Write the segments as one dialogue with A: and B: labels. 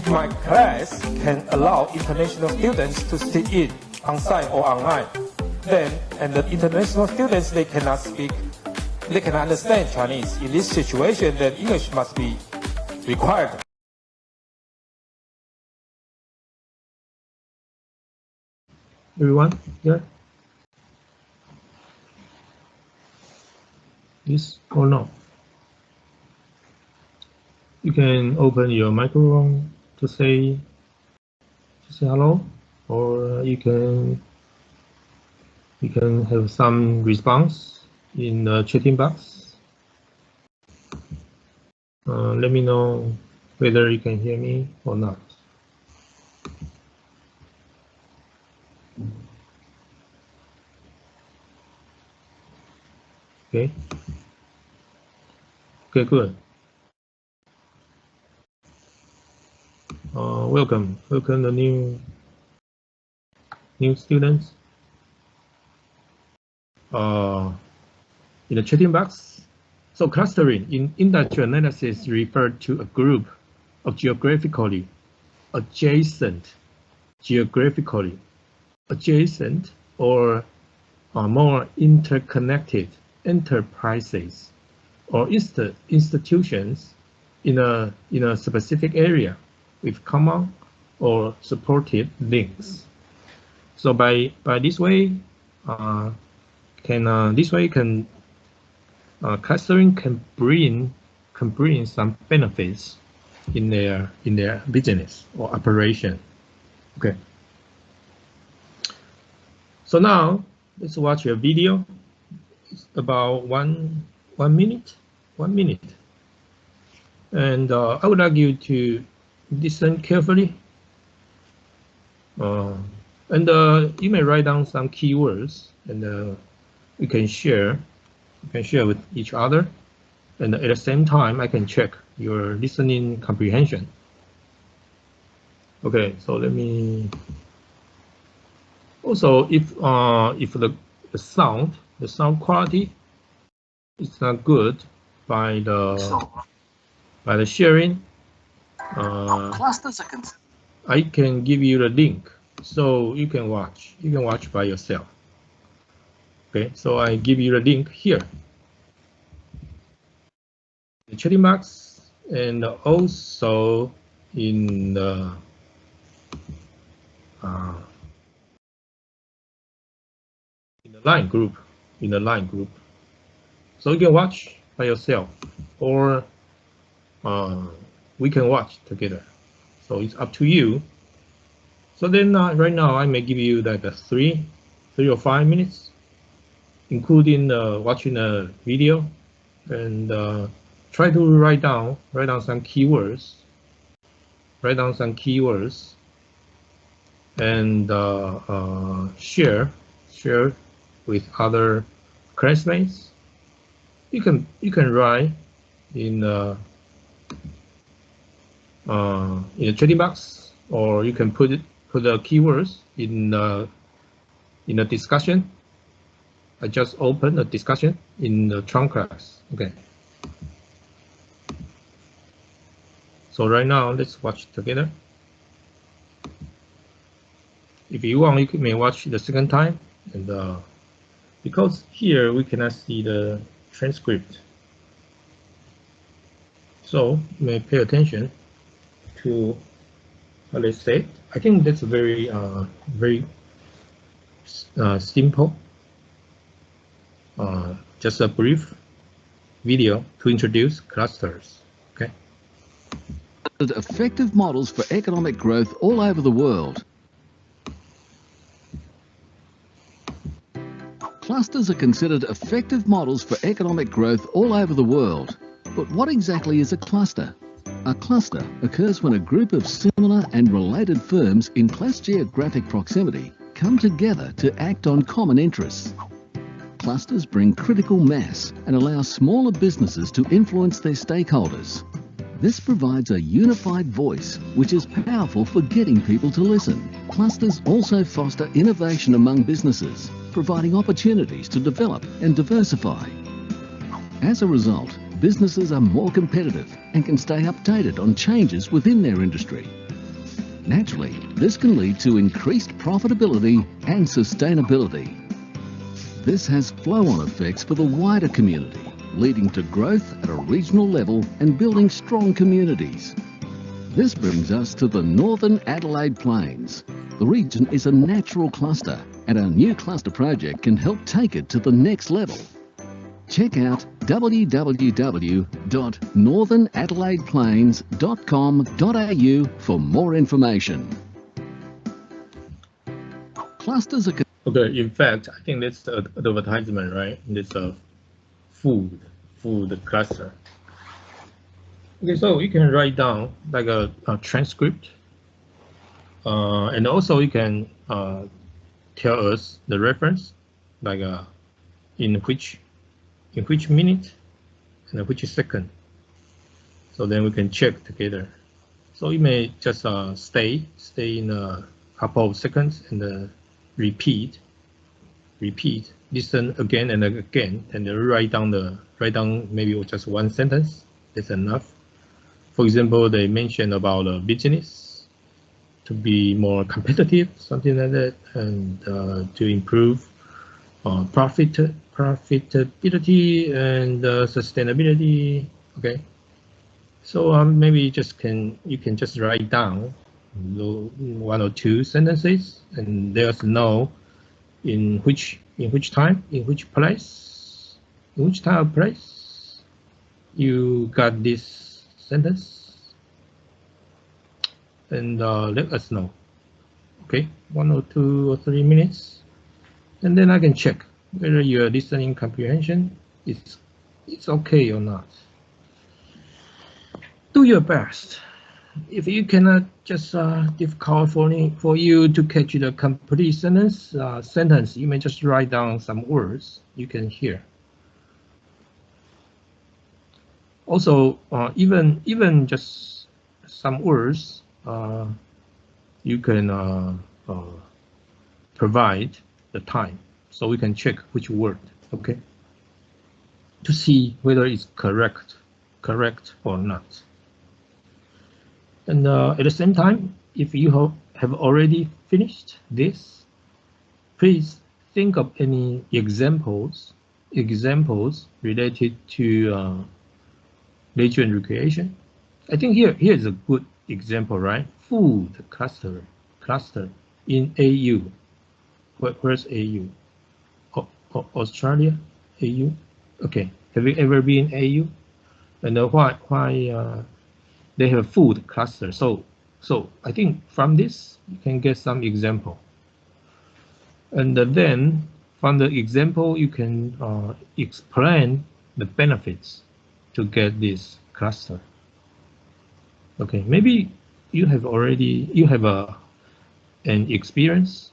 A: If my class can allow international students to sit in on-site or online, and the international students, they cannot understand Chinese. In this situation, then English must be required.
B: Everyone, here? Yes or no? You can open your microphone to say hello, or you can have some response in the chatting box. Let me know whether you can hear me or not. Okay. Okay, good. Welcome the new students. In the chatting box. So clustering in industrial analysis refer to a group of geographically adjacent or more interconnected enterprises or institutions in a specific area with common or supported links. So by this way, clustering can bring some benefits in their business or operation. Okay. So now let's watch a video. It's about one minute, and I would like you to listen carefully, and you may write down some keywords, and we can share with each other, and at the same time I can check your listening comprehension. Okay, so let me also, if the sound quality is not good by the sharing, I can give you the link so you can watch by yourself. Okay, so I give you the link here, the chatting box, and also in the line group. So you can watch by yourself, or we can watch together. So it's up to you. So then right now I may give you like a 3 or 5 minutes, including watching a video, and try to write down some keywords. And share with other classmates. You can write in the chatting box, or you can put the keywords in the discussion. I just opened a discussion in the Tron class. Okay. So right now let's watch together. If you want, you may watch the second time, and because here we cannot see the transcript, so you may pay attention to what they say. I think that's very simple. Just a brief video to introduce clusters. Okay.
C: Effective models for economic growth all over the world. Clusters are considered effective models for economic growth all over the world. But what exactly is a cluster? A cluster occurs when a group of similar and related firms in close geographic proximity come together to act on common interests. Clusters bring critical mass and allow smaller businesses to influence their stakeholders. This provides a unified voice, which is powerful for getting people to listen. Clusters also foster innovation among businesses, providing opportunities to develop and diversify. As a result, businesses are more competitive and can stay updated on changes within their industry. Naturally, this can lead to increased profitability and sustainability. This has flow-on effects for the wider community, leading to growth at a regional level and building strong communities. This brings us to the Northern Adelaide Plains. The region is a natural cluster, and our new cluster project can help take it to the next level. Check out www.northernadelaide.com.au for more information. Clusters are...
B: Okay, in fact, I think that's the advertisement, right? This food cluster. Okay, so you can write down like a transcript, and also you can tell us the reference, like in which minute and which second. So then we can check together. So you may just stay in a couple of seconds and repeat, listen again and again, and then write down maybe just one sentence. That's enough. For example, they mentioned about a business to be more competitive, something like that, and to improve profitability and sustainability. Okay, so maybe you can just write down one or two sentences, and let us know in which time, in which place you got this sentence, and let us know. Okay, 1 or 2 or 3 minutes, and then I can check whether your listening comprehension is okay or not. Do your best. If you cannot, just difficult for you to catch the complete sentence, you may just write down some words you can hear. Also, even just some words, you can provide the time, so we can check which word, okay, to see whether it's correct or not. And at the same time, if you have already finished this, please think of any examples related to leisure and recreation. I think here is a good example, right? Food cluster in AU. Where's AU? Australia, AU. Okay, have you ever been AU? And why they have food cluster? So I think from this you can get some example, and then from the example you can explain the benefits to get this cluster. Okay, maybe you have an experience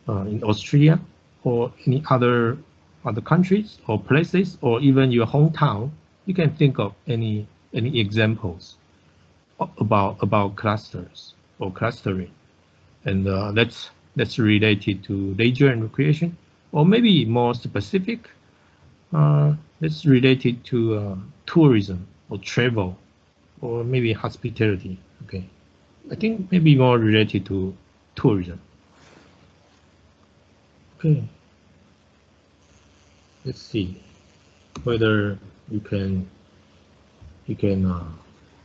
B: in Austria or any other countries or places, or even your hometown. You can think of any examples about clusters or clustering, and that's related to leisure and recreation, or maybe more specific, that's related to tourism or travel, or maybe hospitality. Okay, I think maybe more related to tourism. Okay, let's see whether you can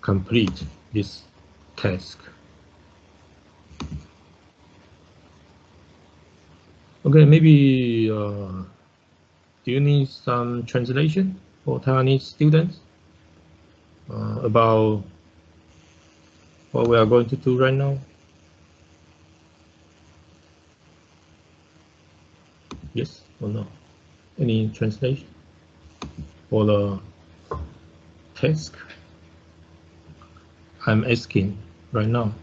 B: complete this task. Okay, maybe do you need some translation for Taiwanese students about what we are going to do right now? Yes or no? Any translation for the task I'm asking right now?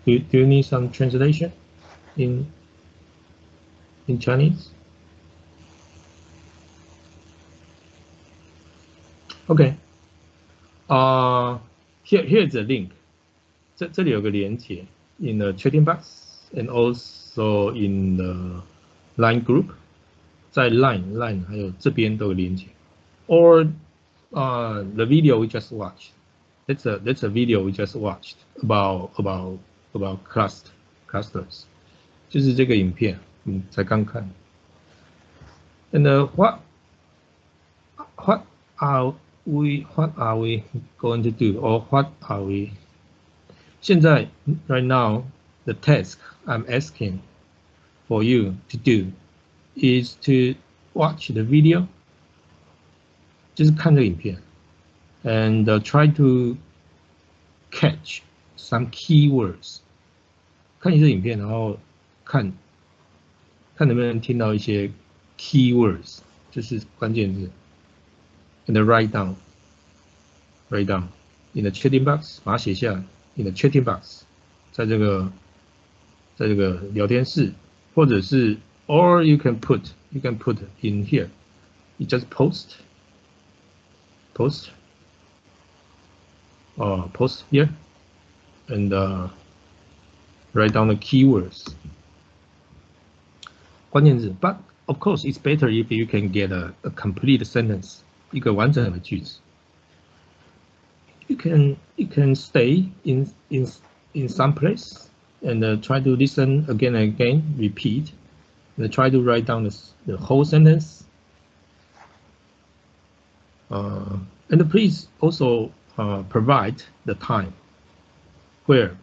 B: Do you need some translation in Chinese? Okay. Here's the link. 这里有个连结 in the chatting box and also in the Line group. 在 Line 还有这边都有连结。Or the video we just watched. That's a video we just watched about about clusters， 就是这个影片，才刚看。And what are we going to do, or what are we? 现在 right now the task I'm asking for you to do is to watch the video， 就是看这个影片 ，and try to catch some keywords。看一次影片，然后看能不能听到一些 keywords， 就是关键字 ，and write down in the chatting box， 把它写下来 in the chatting box， 在这个聊天室，或者是 or you can put in here， you just post here and write down the keywords， 关键字。But of course, it's better if you can get a complete sentence， 一个完整的句子。You can stay in some place and try to listen again and again, repeat, and try to write down the whole sentence. And please also provide the time where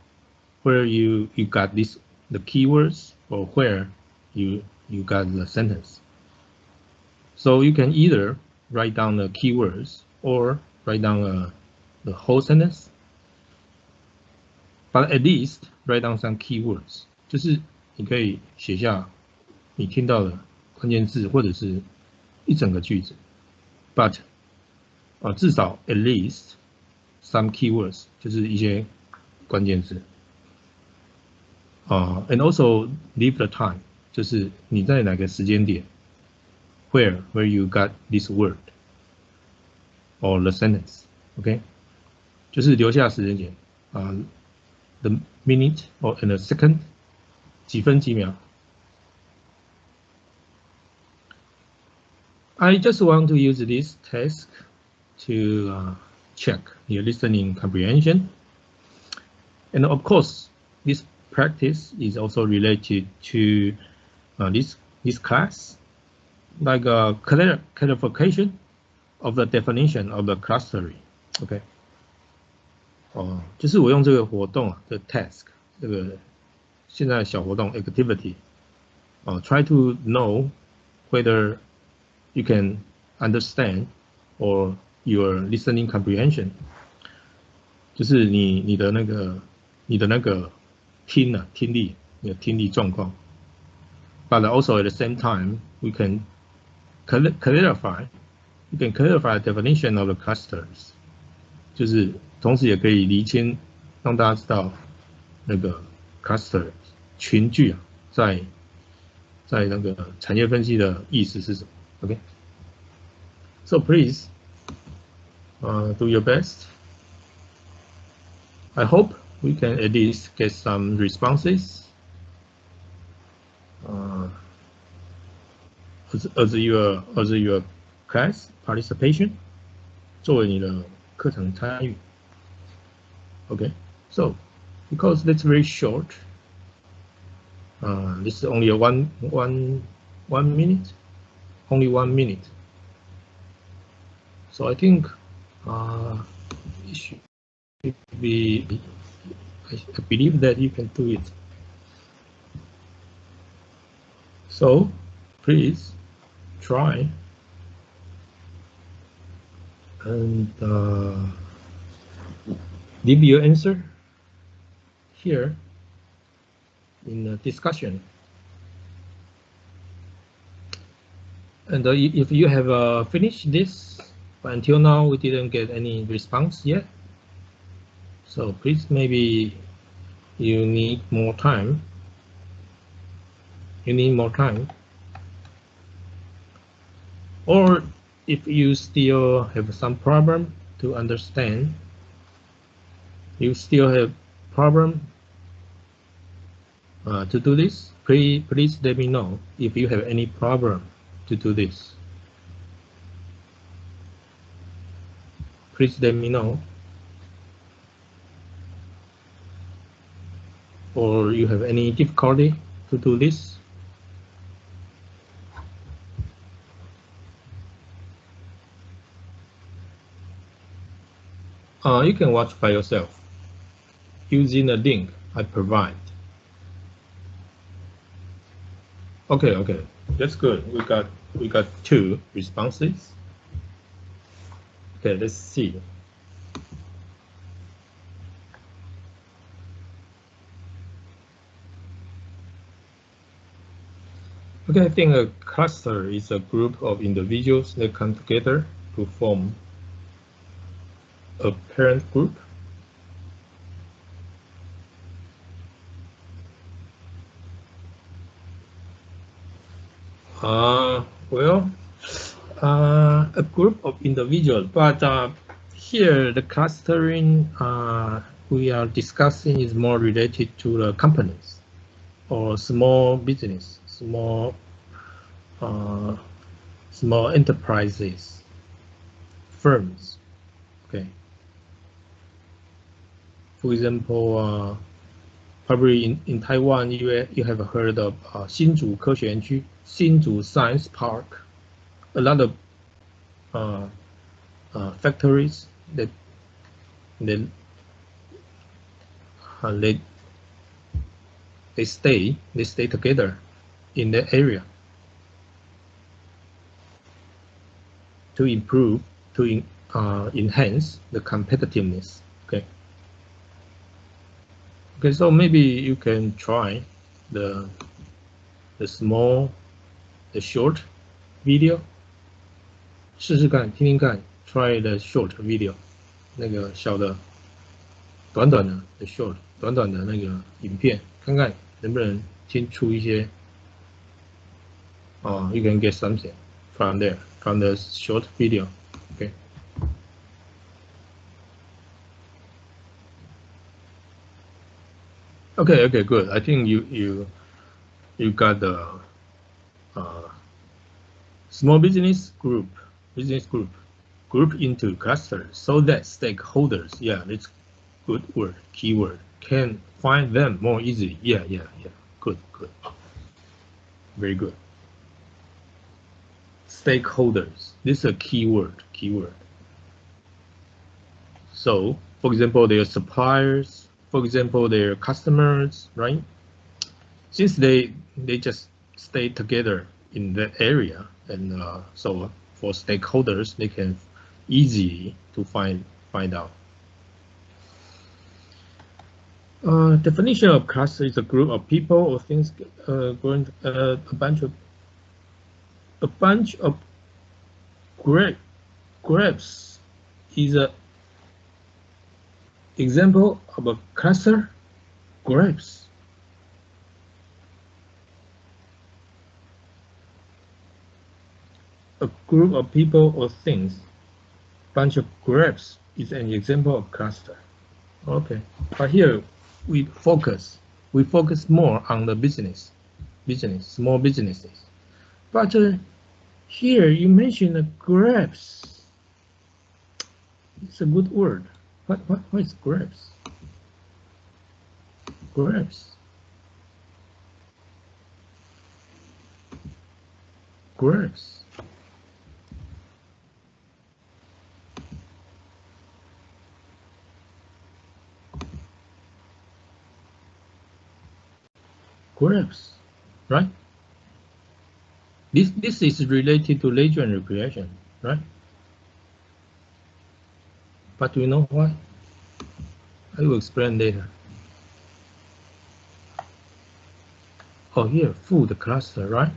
B: you got the keywords, or where you got the sentence. So you can either write down the keywords or write down the whole sentence, but at least write down some keywords. 就是你可以写下你听到的关键字，或者是一整个句子。But 至少 at least some keywords， 就是一些关键字。And also leave the time， 就是你在哪个时间点 where you got this word or the sentence， OK， 就是留下时间点the minute or in a second， 几分几秒。I just want to use this task to check your listening comprehension, and of course this practice is also related to this class, like a clarification of the definition of the clustering. OK， 就是我用这个活动的 task， 这个现在小活动 activity， try to know whether you can understand or your listening comprehension， 就是你的那个听力，你的听力状况。But also at the same time, we can clarify the definition of the clusters， 就是同时也可以厘清，让大家知道那个 cluster 群聚在那个产业分析的意思是什么。OK， so please do your best. I hope we can at least get some responses as your class participation， 作为你的课程参与。Okay, so because that's very short, this is only one minute, only 1 minute. So I think it should be. I believe that you can do it. So please try and leave your answer here in the discussion. And if you have finished this, but until now we didn't get any response yet, so please, maybe you need more time. Or if you still have some problem to understand, you still have problem to do this, please let me know if you have any problem to do this. Please let me know. or you have any difficulty to do this? You can watch by yourself using the link I provide. Okay, that's good. We got 2 responses. Okay, let's see. Okay, I think a cluster is a group of individuals that come together to form a parent group. A group of individuals, but here the clustering we are discussing is more related to the companies or small business, small enterprises, firms. Okay. For example, probably in Taiwan, you have heard of 新竹科学园区, Hsinchu Science Park. A lot of factories that they stay together in the area to improve, to enhance the competitiveness. Okay, so maybe you can try the short video. 试试看，听听看 ，try the short video， 那个小的、短短的 the short， 短短的那个影片，看看能不能听出一些。You can get something from there, from the short video. Okay. Okay, good. I think you got the small business group into clusters so that stakeholders, yeah, it's good word, keyword, can find them more easily. Yeah. Good. Very good. Stakeholders. This is a keyword. So, for example, their suppliers, for example, their customers, right? Since they just stay together in that area, and so for stakeholders, they can easily to find out. Definition of cluster is a group of people or things going a bunch of grapes is a example of a cluster. Grapes. A group of people or things. Bunch of grapes is an example of cluster. Okay, but here we focus more on the business, small businesses. But here you mentioned grapes. It's a good word. What is grapes? Grapes. Grapes. Grapes, right? This is related to leisure and recreation, right? But do you know why? I will explain later. Oh, here, food cluster, right?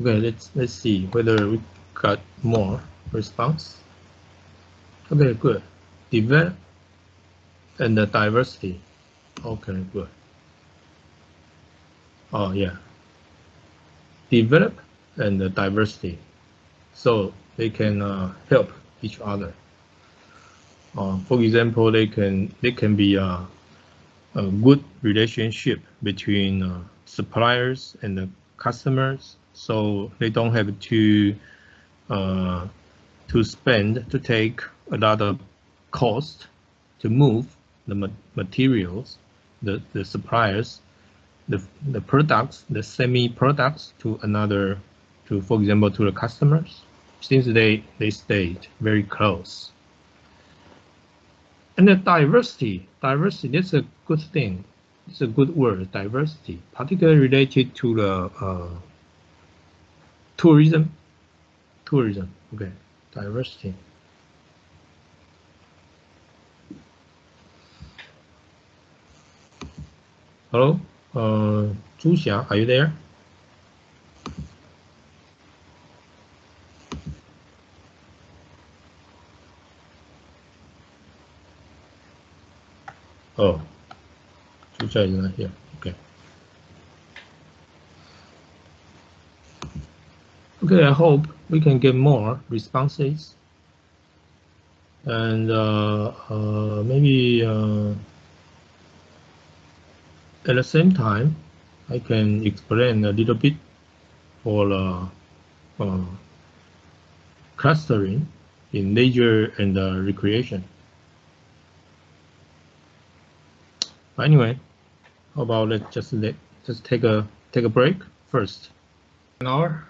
B: Okay, let's see whether we got more response. Okay, good. Develop and the diversity. Okay, good. Oh, yeah. Develop and the diversity, so they can help each other. For example, they can be a good relationship between suppliers and the customers, so they don't have to take a lot of cost to move the materials the suppliers, the products, the semi-products to another, to, for example, to the customers, since they stayed very close. And the diversity, that's a good thing. It's a good word, diversity, particularly related to the tourism. Okay, diversity. Hello, Zhu Xia, are you there? Oh, Zhu Xia is not here. Okay. Okay, I hope we can get more responses. And maybe at the same time, I can explain a little bit for clustering in leisure and recreation. Anyway, how about let's just take a break first. An hour.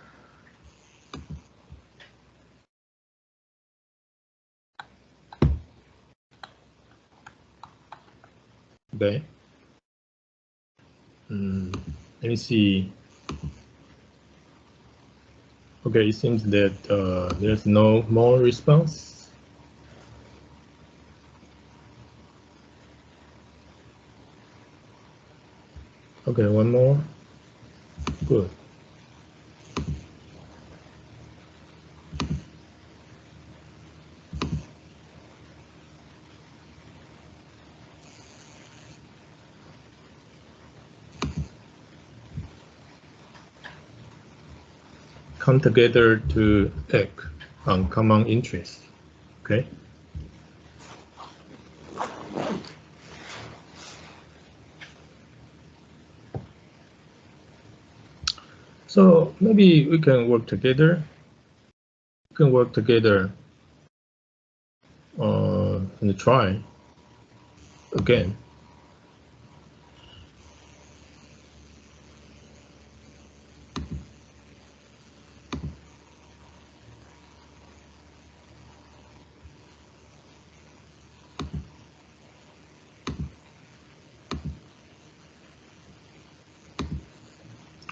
B: Okay. Let me see. Okay, it seems that there's no more response. Okay, one more. Good. Come together to act on common interests. Okay. So maybe we can work together. We can work together and try again.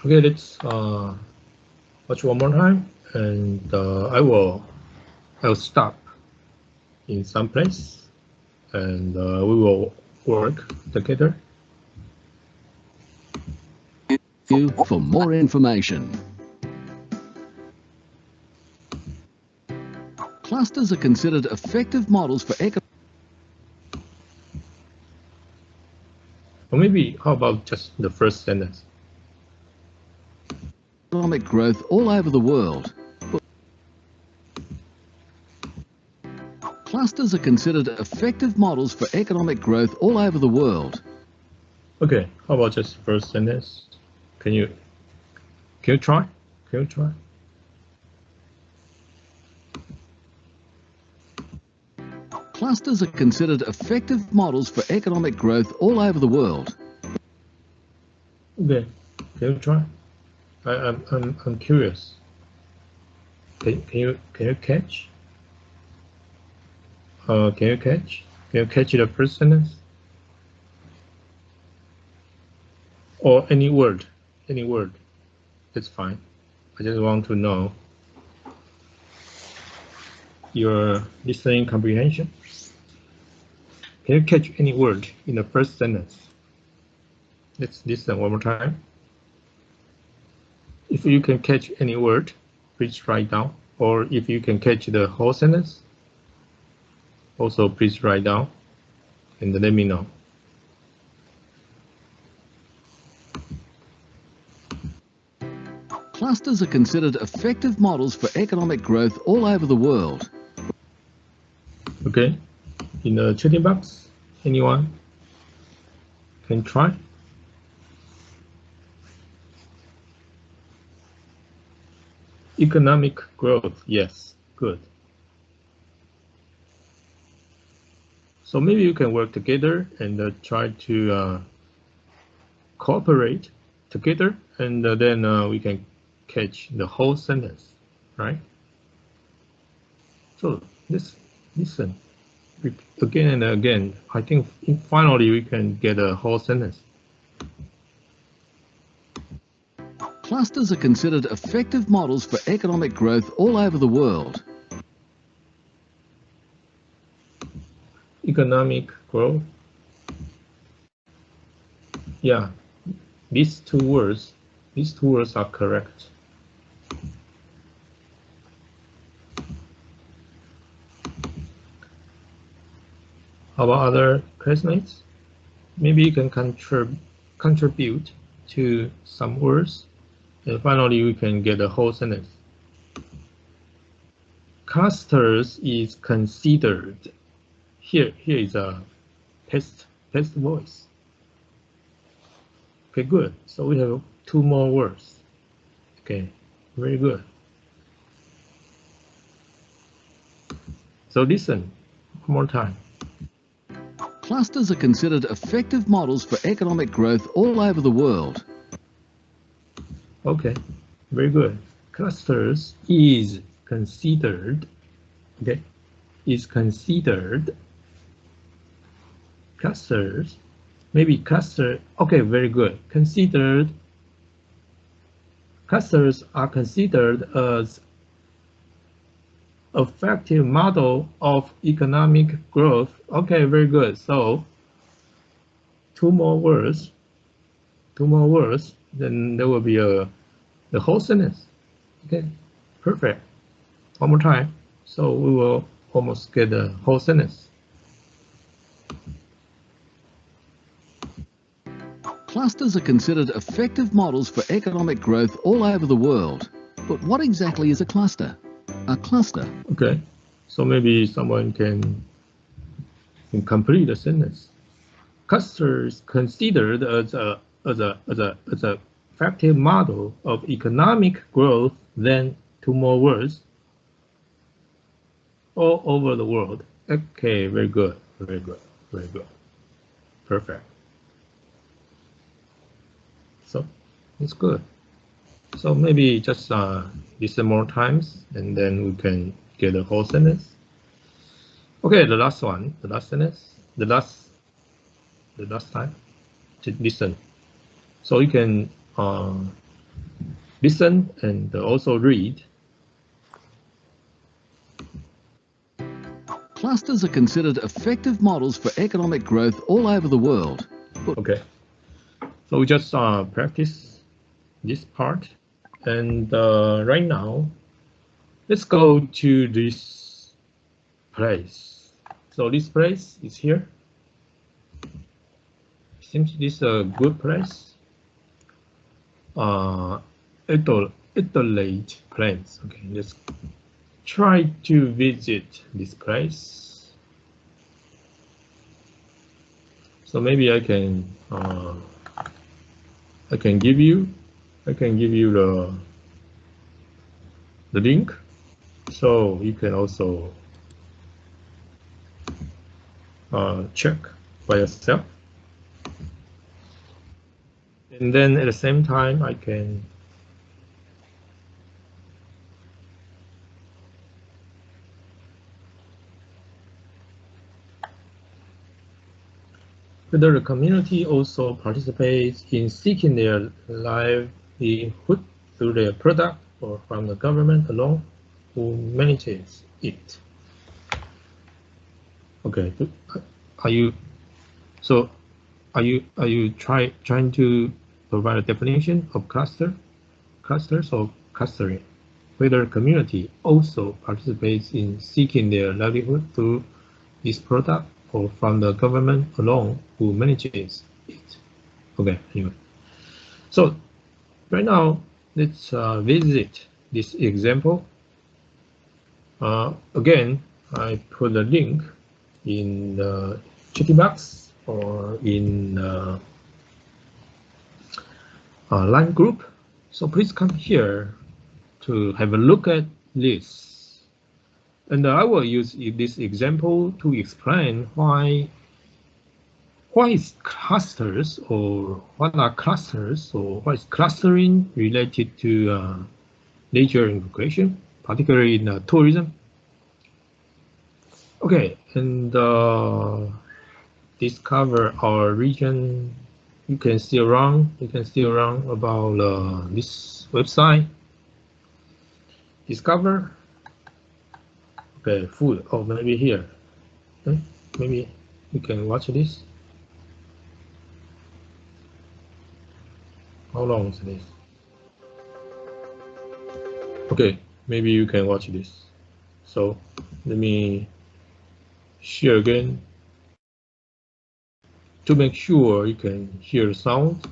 B: Okay, let's watch one more time, and I'll stop in some place, and we will work together.
C: For more information. Clusters are considered effective models for
B: Or maybe, how about just the first sentence?
C: economic growth all over the world. Clusters are considered effective models for economic growth all over the world.
B: Okay, how about just first sentence? Can you try? Can you try?
C: Clusters are considered effective models for economic growth all over the world.
B: Okay, can you try? I'm curious. Can you catch? Can you catch? Can you catch the first sentence? Or any word? Any word? It's fine. I just want to know your listening comprehension. Can you catch any word in the first sentence? Let's listen one more time. If you can catch any word, please write down. Or if you can catch the whole sentence, also please write down and let me know.
C: Clusters are considered effective models for economic growth all over the world.
B: Okay, in the chatting box, anyone can try? Economic growth, yes, good. So maybe you can work together and try to cooperate together, and then we can catch the whole sentence, right? So let's listen again and again. I think finally we can get a whole sentence.
C: Clusters are considered effective models for economic growth all over the world.
B: Economic growth. Yeah, these two words are correct. How about other classmates? Maybe you can contribute to some words, and finally we can get a whole sentence. Clusters is considered. Here is a past voice. Okay, good. So we have 2 more words. Okay, very good. So listen one more time.
C: Clusters are considered effective models for economic growth all over the world.
B: Okay, very good. Clusters is considered. Okay, is considered. Clusters, maybe cluster. Okay, very good. Considered. Clusters are considered as effective model of economic growth. Okay, very good. So 2 more words, then there will be the whole sentence. Okay, perfect. One more time. So we will almost get the whole sentence.
C: Clusters are considered effective models for economic growth all over the world. But what exactly is a cluster? A cluster.
B: Okay, so maybe someone can complete the sentence. Clusters considered as a effective model of economic growth. Then 2 more words. All over the world. Okay, very good, very good, very good. Perfect. So it's good. So maybe just listen more times, and then we can get the whole sentence. Okay, the last one, the last sentence, the last time to listen. So you can listen and also read.
C: Clusters are considered effective models for economic growth all over the world.
B: Okay, so we just practice this part, and right now, let's go to this place. So this place is here. Seems this is a good place. Adelaide Plains. Okay, let's try to visit this place. So maybe I can give you the link, so you can also check by yourself. And then at the same time, I can whether the community also participates in seeking their livelihood through their product or from the government alone who manages it. Okay, are you trying to provide a definition of clusters or clustering? Whether community also participates in seeking their livelihood through this product or from the government alone who manages it. Okay, anyway. So right now, let's visit this example. Again, I put a link in the chat box or in line group. So please come here to have a look at this. And I will use this example to explain why what is clusters, or what are clusters, or what is clustering related to nature immigration, particularly in tourism? Okay, and discover our region. You can still run about this website. Discover. Okay, food. Oh, maybe here. Okay, maybe you can watch this. How long is this? Okay, maybe you can watch this. So let me share again to make sure you can hear the sound.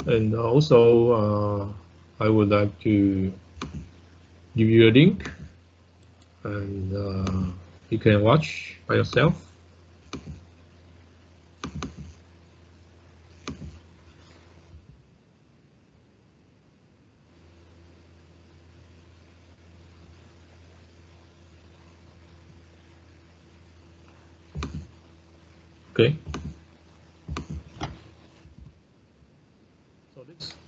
B: And also, I would like to give you a link, and you can watch by yourself. Okay. So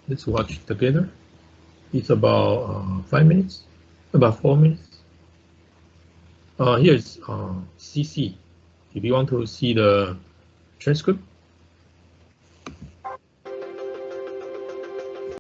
B: let's watch together. It's about 5 minutes, about 4 minutes. Here's CC. If you want to see the transcript,